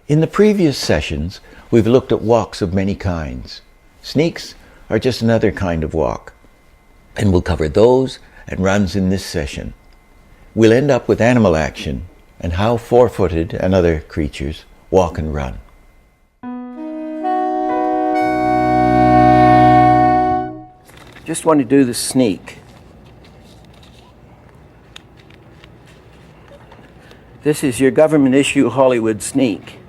In the previous sessions, we've looked at walks of many kinds. Sneaks are just another kind of walk, and we'll cover those and runs in this session. We'll end up with animal action and how four-footed and other creatures walk and run. Just want to do the sneak. This is your government issue Hollywood sneak,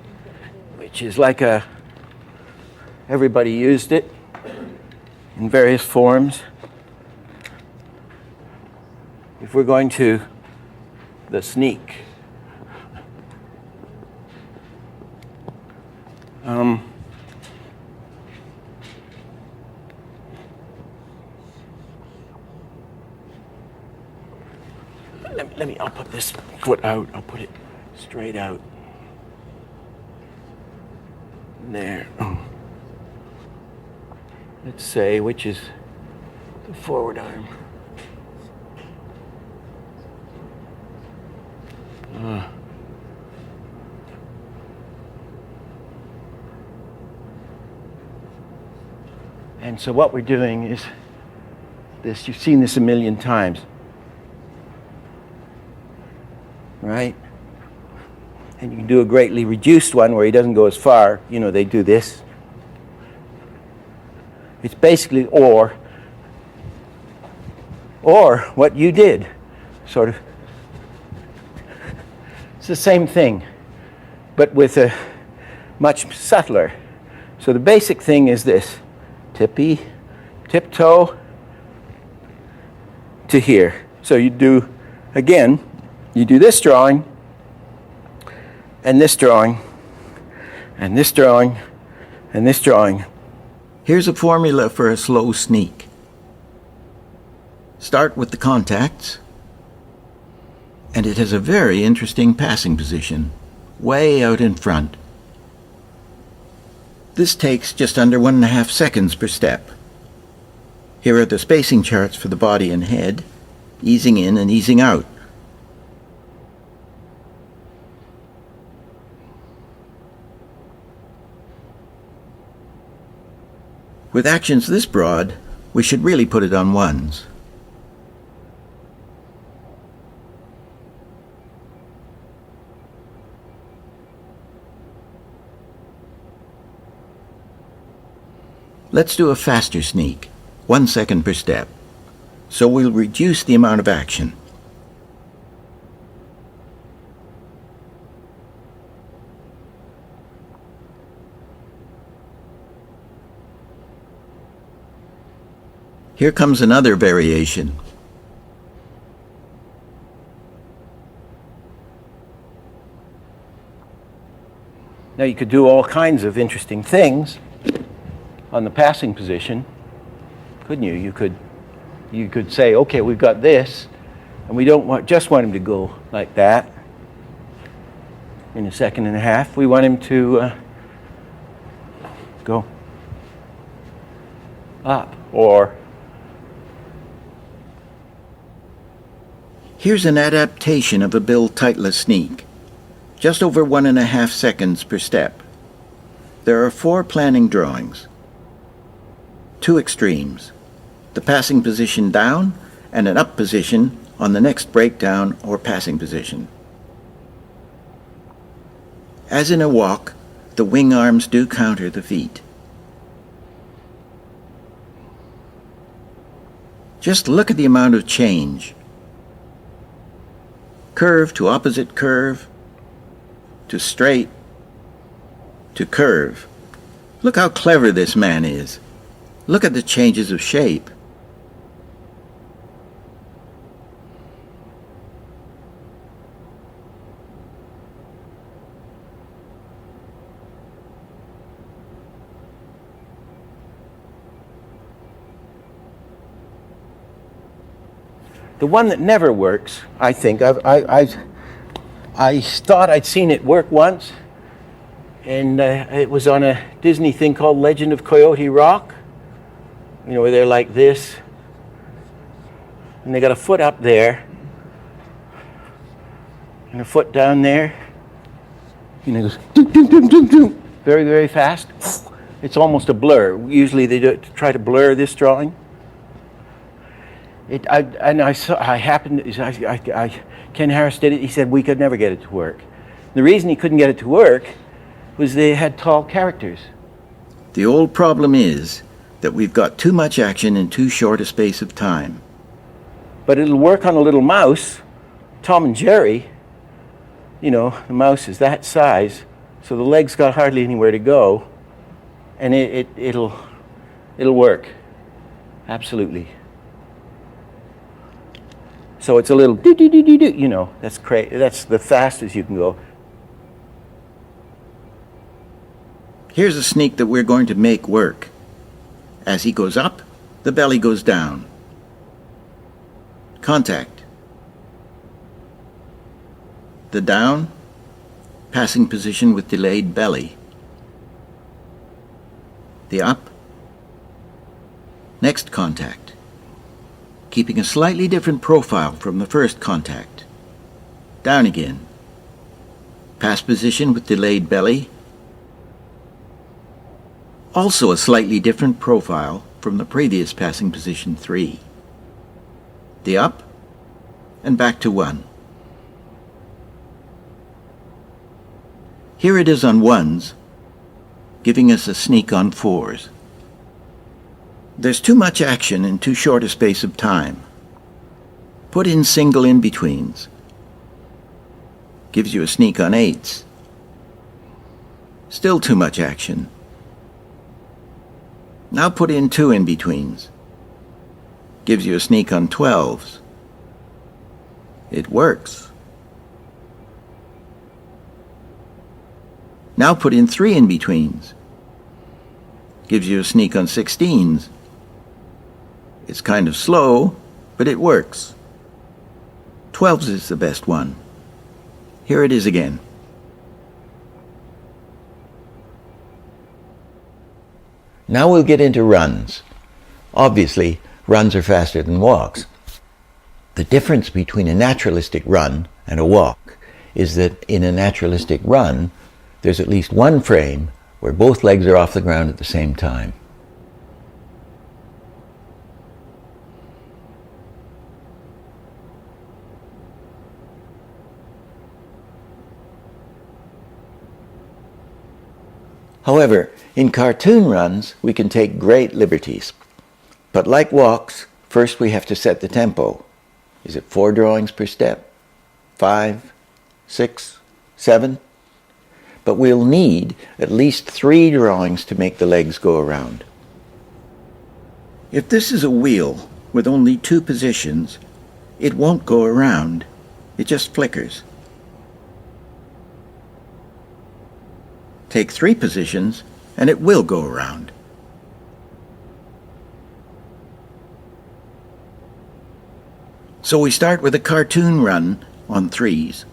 which is like everybody used it in various forms. If we're going to the sneak, I'll put this foot out, I'll put it straight out. There. Let's say, which is the forward arm. And so what we're doing is this, you've seen this a million times, right? And you can do a greatly reduced one where he doesn't go as far. You know, they do this. It's basically or what you did, sort of. It's the same thing, but with a much subtler. So the basic thing is this: tiptoe to here. So you do, again, you do this drawing, and this drawing, and this drawing, and this drawing. Here's a formula for a slow sneak. Start with the contacts, and it has a very interesting passing position, way out in front. This takes just under 1.5 seconds per step. Here are the spacing charts for the body and head, easing in and easing out. With actions this broad, we should really put it on ones. Let's do a faster sneak, 1 second per step. So we'll reduce the amount of action. Here comes another variation. Now you could do all kinds of interesting things on the passing position, couldn't you? You could say, okay, we've got this, and we don't just want him to go like that in 1.5 seconds. We want him to go up, or here's an adaptation of a Bill Titleist sneak, just over 1.5 seconds per step. There are 4 planning drawings, 2 extremes, the passing position down and an up position on the next breakdown or passing position. As in a walk, the wing arms do counter the feet. Just look at the amount of change. Curve to opposite curve, to straight, to curve. Look how clever this man is. Look at the changes of shape. The one that never works, I think, I thought I'd seen it work once, and it was on a Disney thing called Legend of Coyote Rock. You know, where they're like this, and they got a foot up there, and a foot down there, You know, it goes doom, doom, doom, doom, doom, very, very fast. It's almost a blur. Usually they do it to try to blur this drawing. Ken Harris did it. He said we could never get it to work. The reason he couldn't get it to work was they had tall characters. The old problem is that we've got too much action in too short a space of time. But it'll work on a little mouse. Tom and Jerry, you know, the mouse is that size, so the leg's got hardly anywhere to go, and it'll work. Absolutely. So it's a little do-do-do-do-do, you know, that's the fastest you can go. Here's a sneak that we're going to make work. As he goes up, the belly goes down. Contact. The down, passing position with delayed belly. The up, next contact, keeping a slightly different profile from the first contact. Down again. Pass position with delayed belly. Also a slightly different profile from the previous passing position 3. The up, and back to 1. Here it is on 1s, giving us a sneak on 4s. There's too much action in too short a space of time. Put in single in-betweens. Gives you a sneak on 8s. Still too much action. Now put in 2 in-betweens. Gives you a sneak on 12s. It works. Now put in 3 in-betweens. Gives you a sneak on 16s. It's kind of slow, but it works. 12s is the best one. Here it is again. Now we'll get into runs. Obviously, runs are faster than walks. The difference between a naturalistic run and a walk is that in a naturalistic run, there's at least one frame where both legs are off the ground at the same time. However, in cartoon runs, we can take great liberties. But like walks, first we have to set the tempo. Is it 4 drawings per step? 5? 6? 7? But we'll need at least 3 drawings to make the legs go around. If this is a wheel with only 2 positions, it won't go around. It just flickers. Take 3 positions, and it will go around. So we start with a cartoon run on 3s.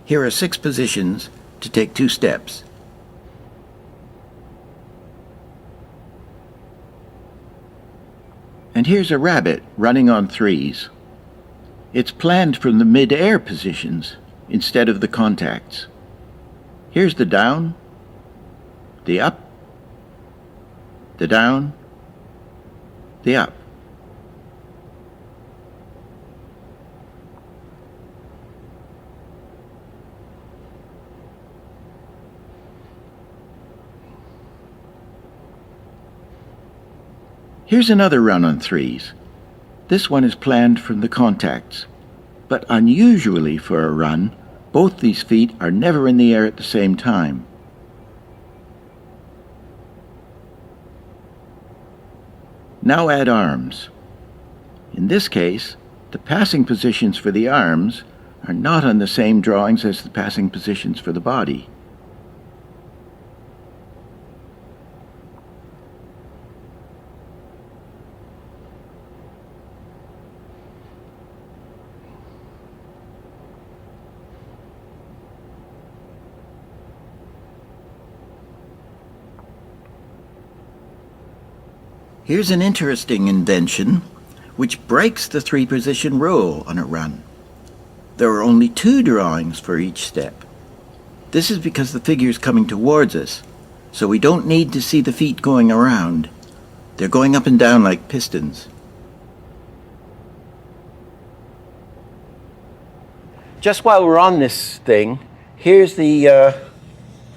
Here are 6 positions to take 2 steps. And here's a rabbit running on 3s. It's planned from the mid-air positions instead of the contacts. Here's the down, the up, the down, the up. Here's another run on 3s. This one is planned from the contacts, but unusually for a run, both these feet are never in the air at the same time. Now add arms. In this case, the passing positions for the arms are not on the same drawings as the passing positions for the body. Here's an interesting invention which breaks the 3-position rule on a run. there are only 2 drawings for each step. This is because the figure is coming towards us, so we don't need to see the feet going around. They're going up and down like pistons. Just while we're on this thing, here's the,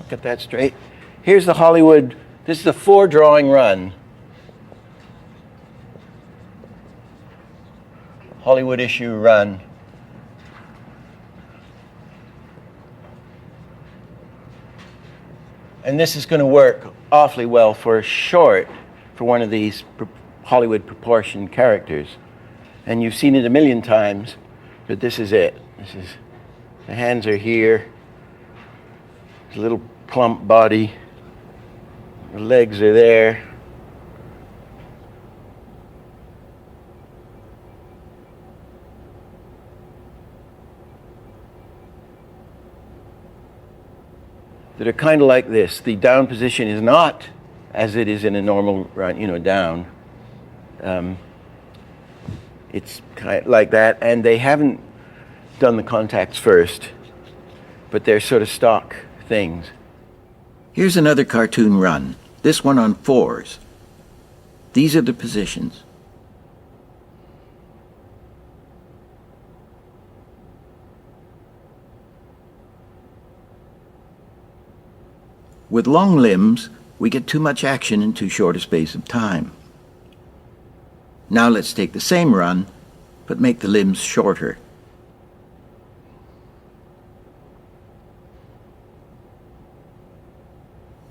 get that straight. Here's the Hollywood, this is the 4 drawing run. Hollywood issue run. And this is going to work awfully well for a short, for one of these Hollywood proportion characters. And you've seen it a million times, but this is it. This is, the hands are here, there's a little plump body, the legs are there. That are kind of like this. The down position is not as it is in a normal run, down. It's kind of like that, and they haven't done the contacts first, but they're sort of stock things. Here's another cartoon run, this one on 4s. These are the positions. With long limbs, we get too much action in too short a space of time. Now let's take the same run, but make the limbs shorter.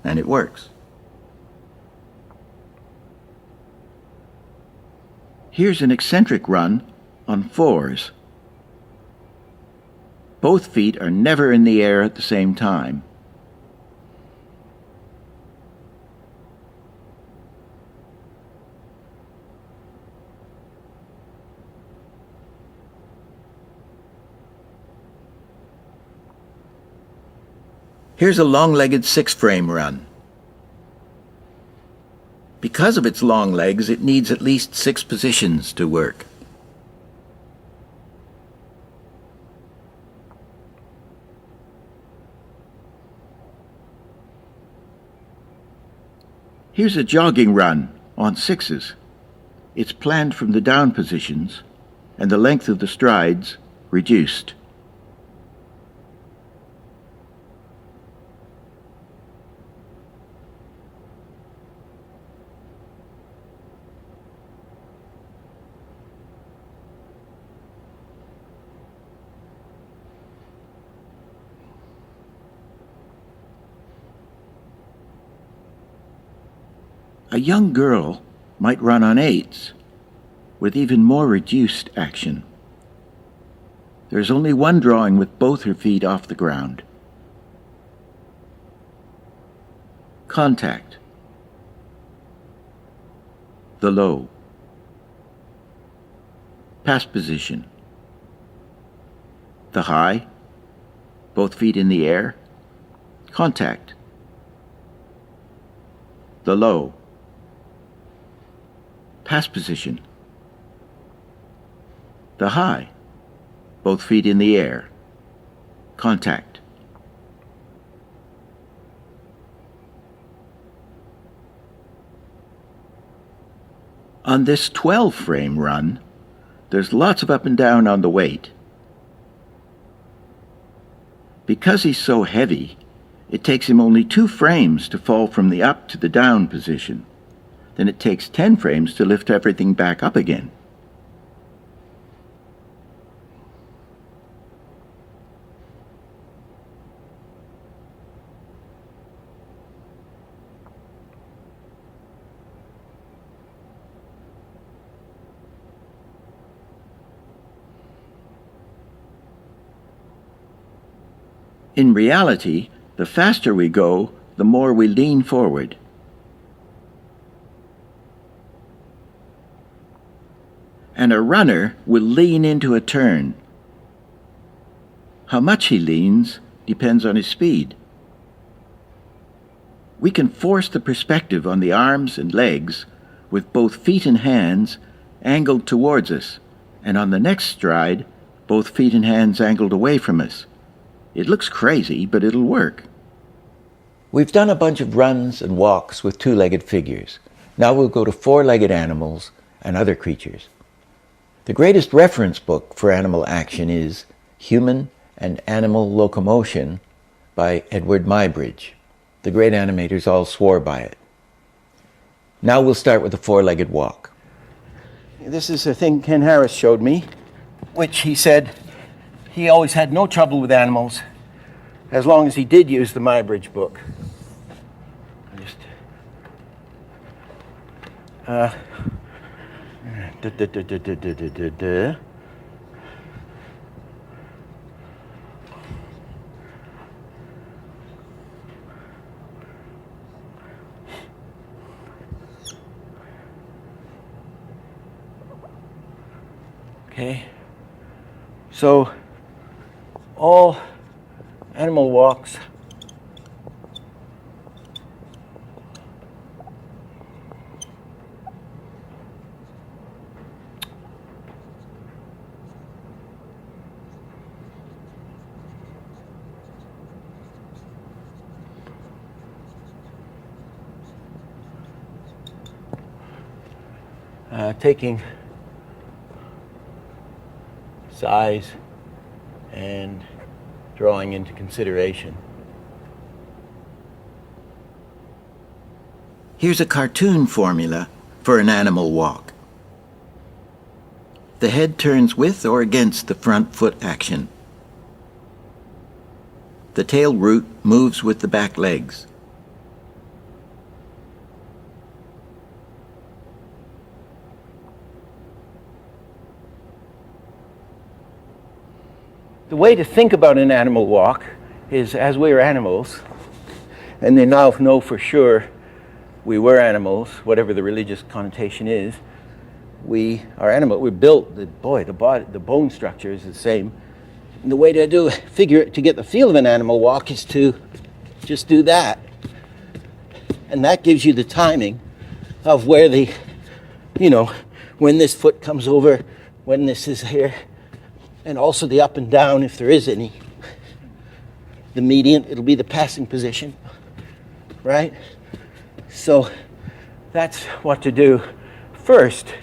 And it works. Here's an eccentric run on 4s. Both feet are never in the air at the same time. Here's a long-legged 6-frame run. Because of its long legs, it needs at least 6 positions to work. Here's a jogging run on 6s. It's planned from the down positions and the length of the strides reduced. A young girl might run on 8s, with even more reduced action. There's only one drawing with both her feet off the ground. Contact. The low. Pass position. The high. Both feet in the air. Contact. The low. Pass position. The high. Both feet in the air. Contact. On this 12-frame run, there's lots of up and down on the weight. Because he's so heavy, it takes him only 2 frames to fall from the up to the down position. Then it takes 10 frames to lift everything back up again. In reality, the faster we go, the more we lean forward. And a runner will lean into a turn. How much he leans depends on his speed. We can force the perspective on the arms and legs with both feet and hands angled towards us, and on the next stride, both feet and hands angled away from us. It looks crazy, but it'll work. We've done a bunch of runs and walks with two-legged figures. Now we'll go to four-legged animals and other creatures. The greatest reference book for animal action is Human and Animal Locomotion by Edward Muybridge. The great animators all swore by it. Now we'll start with a four-legged walk. This is a thing Ken Harris showed me, which he said he always had no trouble with animals as long as he did use the Muybridge book. Okay, so all animal walks taking size and drawing into consideration. Here's a cartoon formula for an animal walk. The head turns with or against the front foot action. The tail root moves with the back legs. The way to think about an animal walk is as we are animals, and they now know for sure we were animals, whatever the religious connotation is. We are animal. We're built. The bone structure is the same. And the way to to get the feel of an animal walk is to just do that, and that gives you the timing of where when this foot comes over, when this is here. And also the up and down, if there is any. The median, it'll be the passing position, right? So that's what to do first.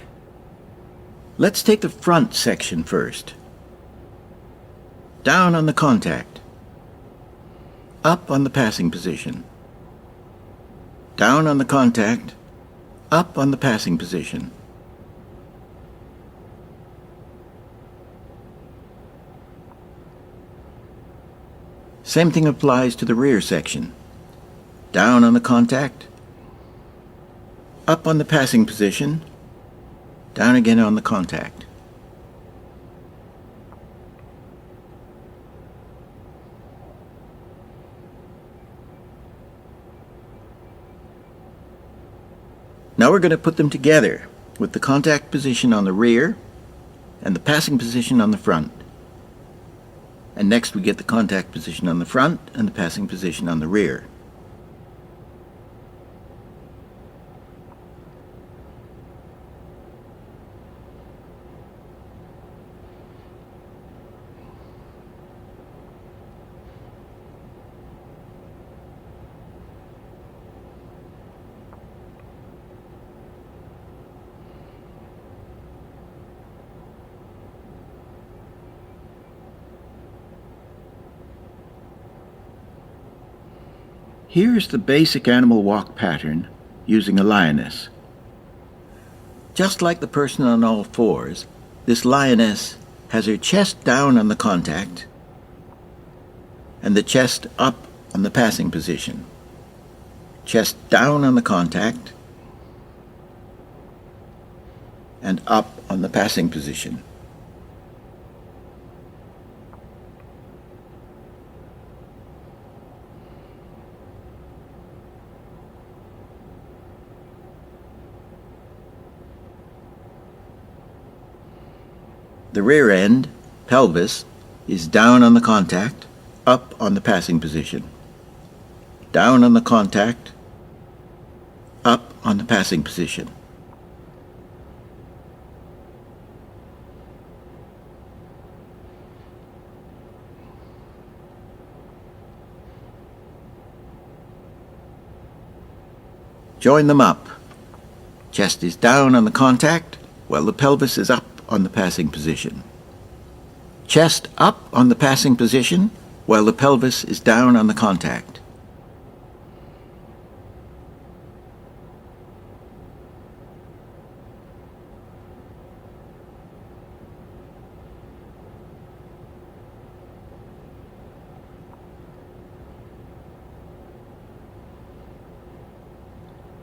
Let's take the front section first. Down on the contact. Up on the passing position. Down on the contact. Up on the passing position. Same thing applies to the rear section. Down on the contact, up on the passing position, down again on the contact. Now we're going to put them together with the contact position on the rear and the passing position on the front. And next we get the contact position on the front and the passing position on the rear. Here's the basic animal walk pattern using a lioness. Just like the person on all fours, this lioness has her chest down on the contact and the chest up on the passing position. Chest down on the contact and up on the passing position. The rear end, pelvis, is down on the contact, up on the passing position. Down on the contact, up on the passing position. Join them up. Chest is down on the contact, while the pelvis is up on the passing position. Chest up on the passing position, while the pelvis is down on the contact.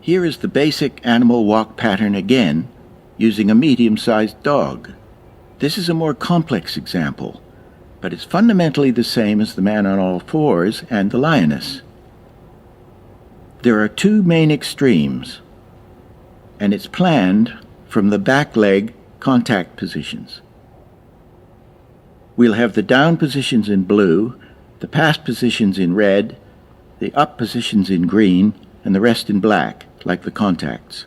Here is the basic animal walk pattern again, using a medium-sized dog. This is a more complex example, but it's fundamentally the same as the man on all fours and the lioness. There are two main extremes, and it's planned from the back leg contact positions. We'll have the down positions in blue, the pass positions in red, the up positions in green, and the rest in black, like the contacts.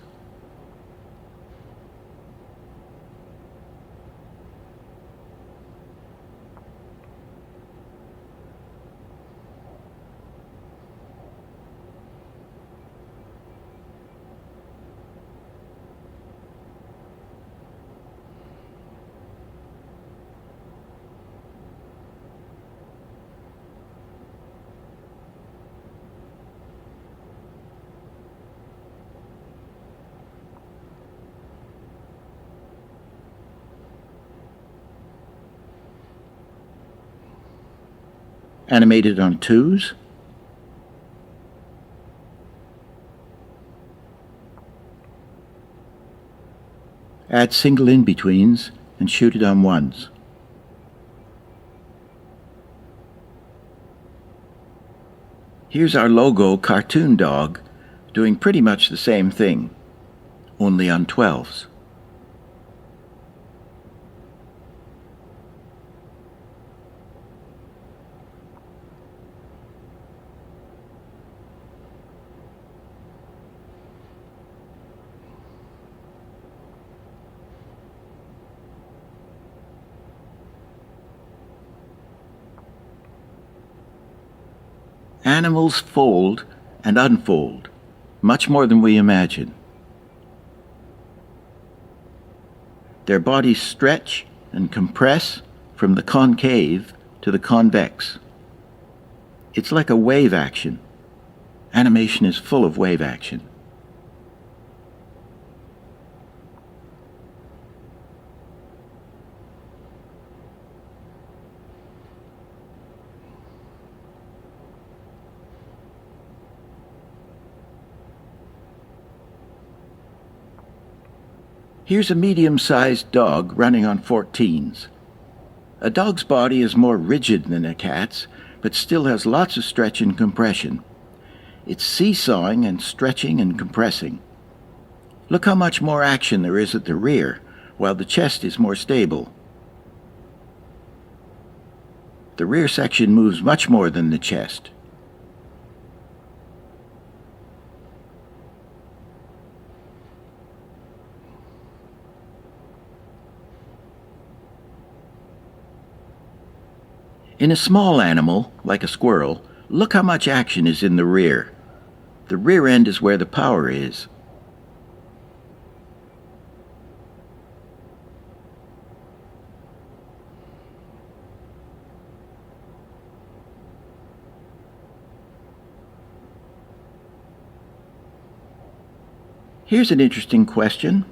Animated on twos. Add single in-betweens and shoot it on ones. Here's our logo cartoon dog doing pretty much the same thing, only on 12s. Animals fold and unfold, much more than we imagine. Their bodies stretch and compress from the concave to the convex. It's like a wave action. Animation is full of wave action. Here's a medium-sized dog running on 14s. A dog's body is more rigid than a cat's, but still has lots of stretch and compression. It's seesawing and stretching and compressing. Look how much more action there is at the rear, while the chest is more stable. The rear section moves much more than the chest. In a small animal, like a squirrel, look how much action is in the rear. The rear end is where the power is. Here's an interesting question.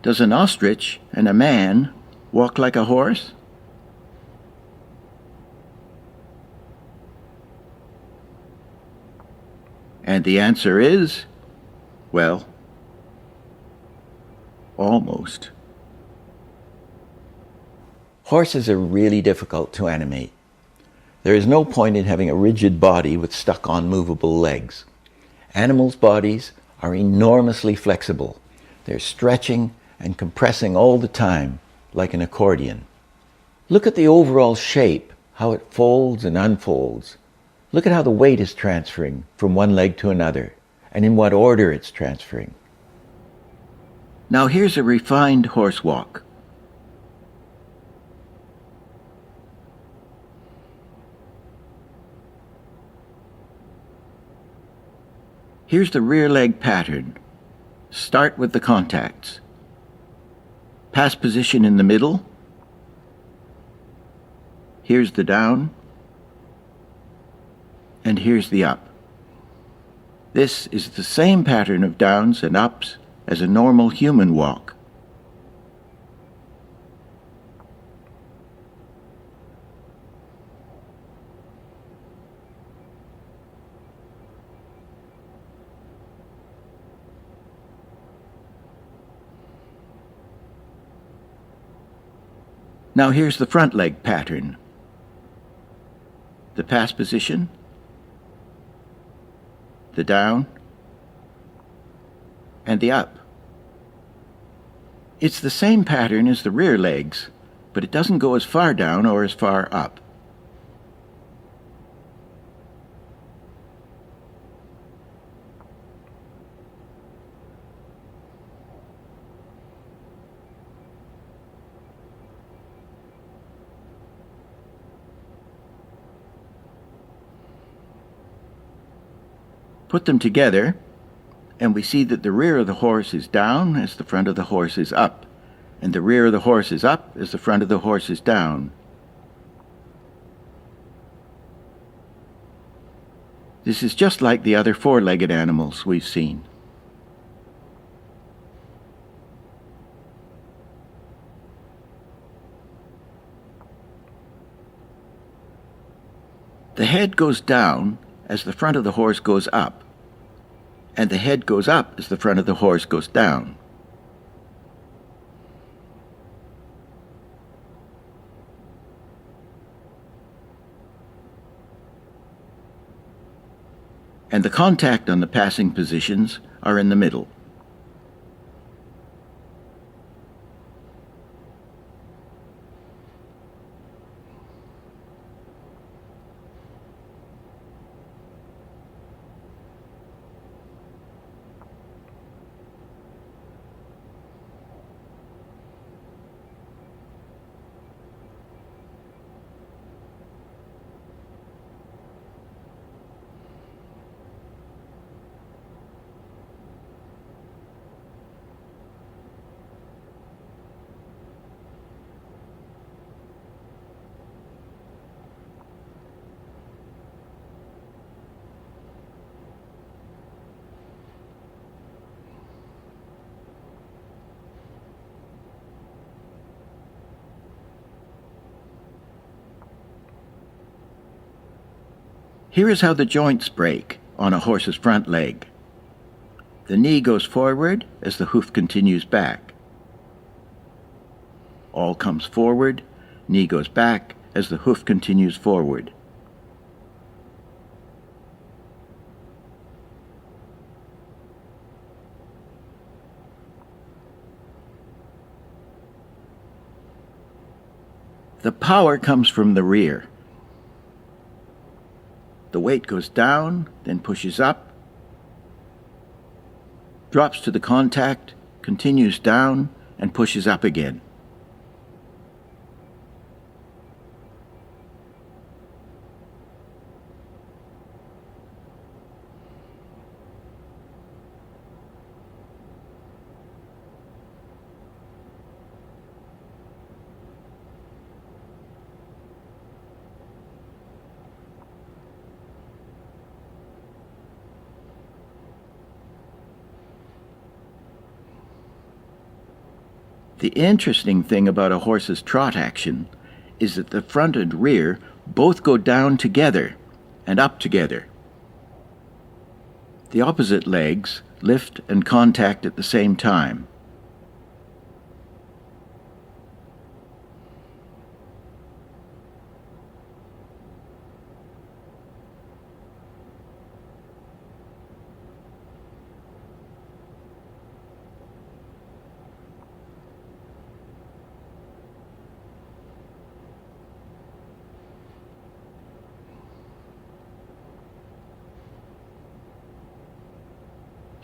Does an ostrich and a man walk like a horse? And the answer is, well, almost. Horses are really difficult to animate. There is no point in having a rigid body with stuck-on movable legs. Animals' bodies are enormously flexible. They're stretching and compressing all the time, like an accordion. Look at the overall shape, how it folds and unfolds. Look at how the weight is transferring from one leg to another, and in what order it's transferring. Now here's a refined horse walk. Here's the rear leg pattern. Start with the contacts. Pass position in the middle. Here's the down. And here's the up. This is the same pattern of downs and ups as a normal human walk. Now here's the front leg pattern. The pass position, the down, and the up. It's the same pattern as the rear legs, but it doesn't go as far down or as far up. Put them together, and we see that the rear of the horse is down as the front of the horse is up, and the rear of the horse is up as the front of the horse is down. This is just like the other four-legged animals we've seen. The head goes down as the front of the horse goes up, and the head goes up as the front of the horse goes down. And the contact on the passing positions are in the middle. Here is how the joints break on a horse's front leg. The knee goes forward as the hoof continues back. All comes forward, knee goes back as the hoof continues forward. The power comes from the rear. The weight goes down, then pushes up, drops to the contact, continues down, and pushes up again. The interesting thing about a horse's trot action is that the front and rear both go down together and up together. The opposite legs lift and contact at the same time.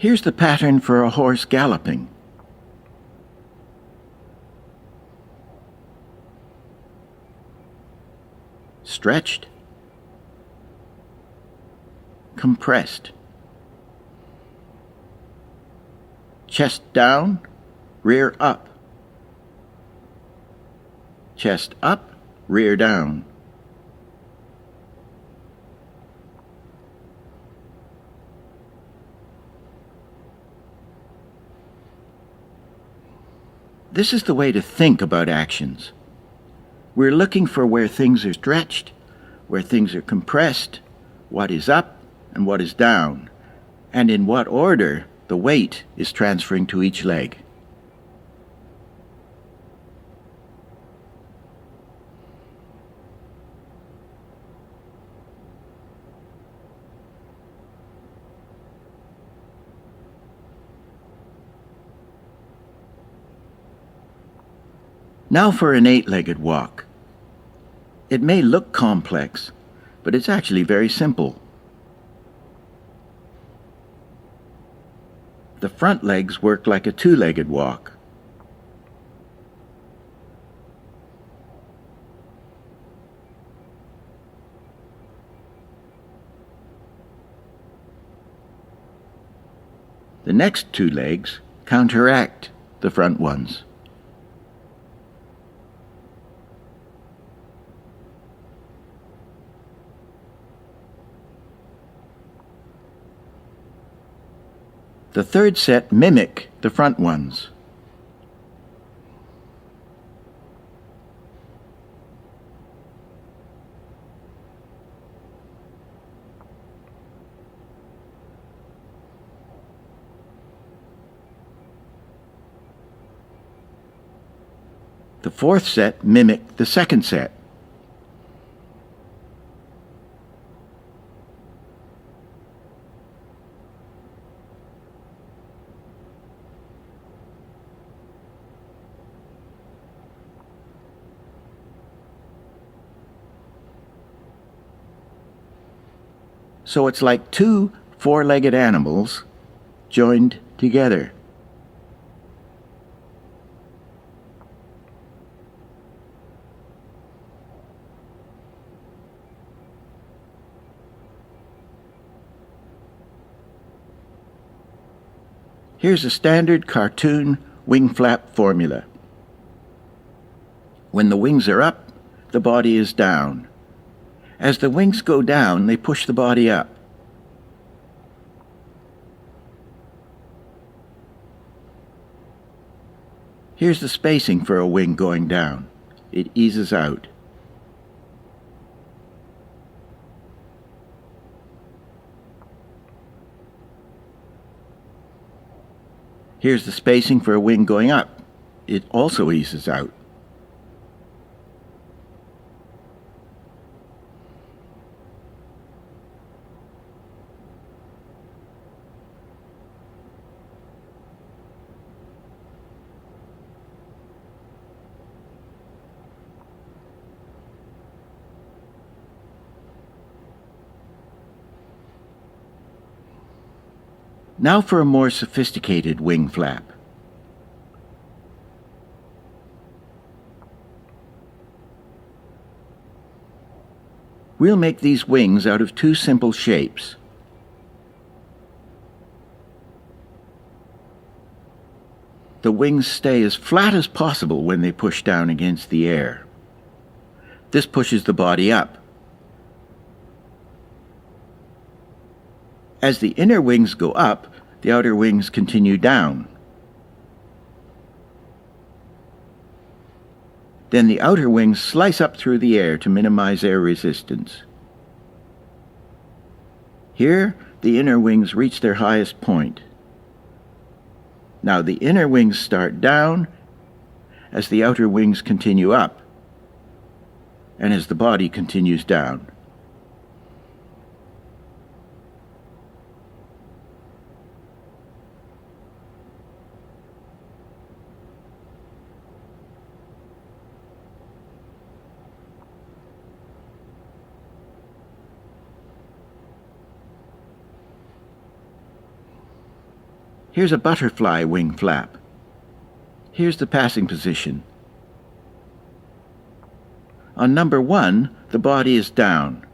Here's the pattern for a horse galloping. Stretched, compressed, Chest down, rear up. Chest up, rear down. This is the way to think about actions. We're looking for where things are stretched, where things are compressed, what is up and what is down, and in what order the weight is transferring to each leg. Now for an 8-legged walk. It may look complex, but it's actually very simple. The front legs work like a 2-legged walk. The next 2 legs counteract the front ones. The third set mimic the front ones. The fourth set mimic the second set. So it's like 2 4-legged animals joined together. Here's a standard cartoon wing flap formula. When the wings are up, the body is down. As the wings go down, they push the body up. Here's the spacing for a wing going down. It eases out. Here's the spacing for a wing going up. It also eases out. Now for a more sophisticated wing flap. We'll make these wings out of 2 simple shapes. The wings stay as flat as possible when they push down against the air. This pushes the body up. As the inner wings go up, the outer wings continue down. Then the outer wings slice up through the air to minimize air resistance. Here, the inner wings reach their highest point. Now the inner wings start down as the outer wings continue up, and as the body continues down. Here's a butterfly wing flap. Here's the passing position. On number 1, the body is down.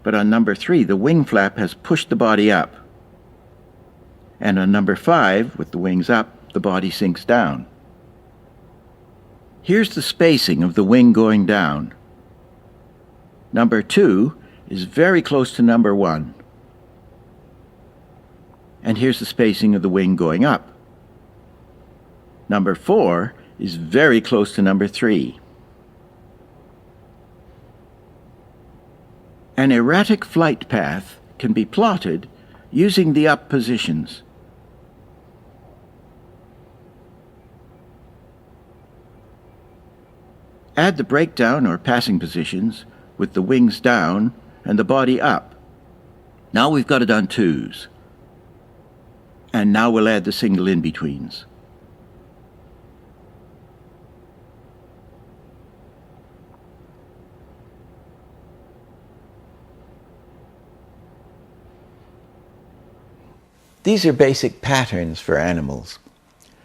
But on number 3, the wing flap has pushed the body up. And on number 5, with the wings up, the body sinks down. Here's the spacing of the wing going down. Number 2 is very close to number 1. And here's the spacing of the wing going up. Number 4 is very close to number 3. An erratic flight path can be plotted using the up positions. Add the breakdown or passing positions with the wings down and the body up. Now we've got it on 2s. And now we'll add the single in-betweens. These are basic patterns for animals,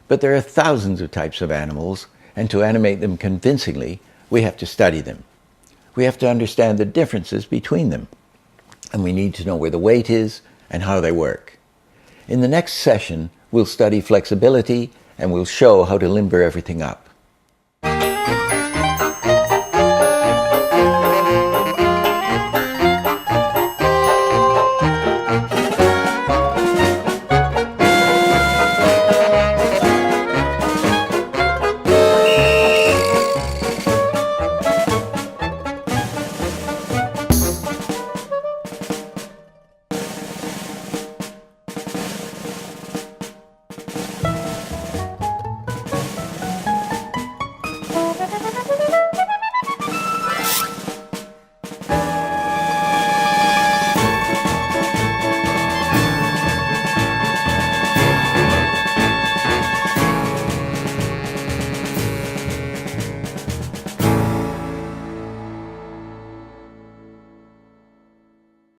but there are thousands of types of animals, and to animate them convincingly, we have to study them. We have to understand the differences between them, and we need to know where the weight is and how they work. In the next session, we'll study flexibility and we'll show how to limber everything up.